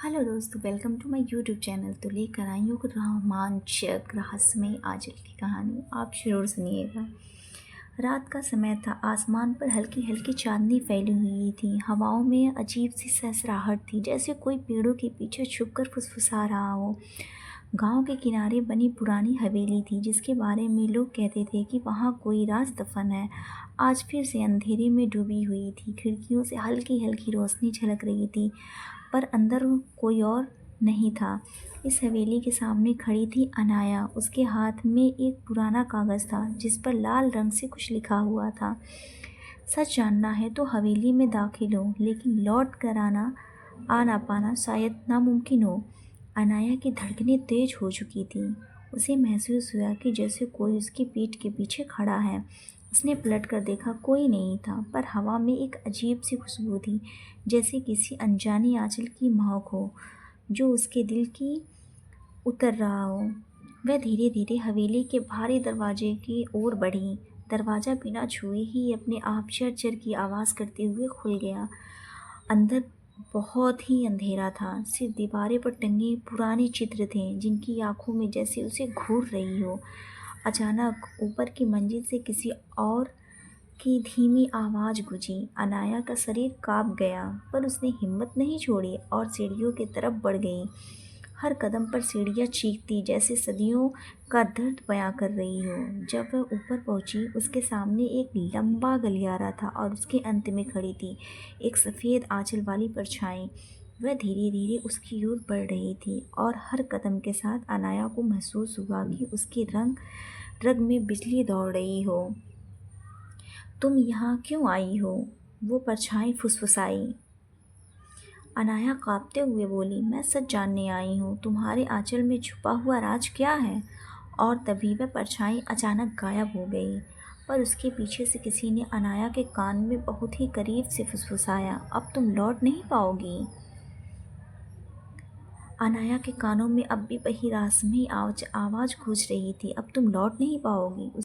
Hello दोस्तों, welcome to my YouTube channel. तो लेकर आई हूँ रोमांचक रहस्यमय आंचल की कहानी। आप जरूर सुनिएगा। रात का समय था। आसमान पर हल्की हल्की चांदनी फैली हुई थी। हवाओं में अजीब सी सहसराहट थी, जैसे कोई पेड़ों के पीछे छुपकर फुसफुसा रहा हो। गांव के किनारे बनी पुरानी हवेली थी, जिसके बारे में लोग कहते थे कि वहाँ कोई राज दफन है। आज फिर से अंधेरे में डूबी हुई थी। खिड़कियों से हल्की हल्की रोशनी झलक रही थी, पर अंदर कोई और नहीं था। इस हवेली के सामने खड़ी थी अनाया। उसके हाथ में एक पुराना कागज़ था, जिस पर लाल रंग से कुछ लिखा हुआ था। सच जानना है तो हवेली में दाखिल हो, लेकिन लौट कर आ ना पाना शायद नामुमकिन हो। अनाया की धड़कनें तेज हो चुकी थी। उसे महसूस हुआ कि जैसे कोई उसकी पीठ के पीछे खड़ा है। उसने पलट कर देखा, कोई नहीं था, पर हवा में एक अजीब सी खुशबू थी, जैसे किसी अनजानी आंचल की महक हो जो उसके दिल की उतर रहा हो। वह धीरे धीरे हवेली के भारी दरवाजे की ओर बढ़ी। दरवाज़ा बिना छुए ही अपने आप चर चर की आवाज़ करते हुए खुल गया। अंदर बहुत ही अंधेरा था। सिर्फ दीवारें पर टंगे पुराने चित्र थे, जिनकी आंखों में जैसे उसे घूर रही हो। अचानक ऊपर की मंजिल से किसी और की धीमी आवाज़ गूंजी। अनाया का शरीर कांप गया, पर उसने हिम्मत नहीं छोड़ी और सीढ़ियों की तरफ बढ़ गई। हर कदम पर सीढ़ियाँ चीखती, जैसे सदियों का दर्द बयां कर रही हो। जब वह ऊपर पहुंची, उसके सामने एक लंबा गलियारा था और उसके अंत में खड़ी थी एक सफ़ेद आंचल वाली परछाई। वह धीरे धीरे उसकी ओर बढ़ रही थी, और हर कदम के साथ अनाया को महसूस हुआ कि उसके रंग रग में बिजली दौड़ रही हो। तुम यहाँ क्यों आई हो? वो परछाई फुसफुसाई। अनाया कांपते हुए बोली, मैं सच जानने आई हूँ। तुम्हारे आंचल में छुपा हुआ राज क्या है? और तभी वह परछाई अचानक गायब हो गई, पर उसके पीछे से किसी ने अनाया के कान में बहुत ही करीब से फुसफुसाया, अब तुम लौट नहीं पाओगी। अनाया के कानों में अब भी वही रहस्यमयी आवाज़ गूंज रही थी, अब तुम लौट नहीं पाओगी।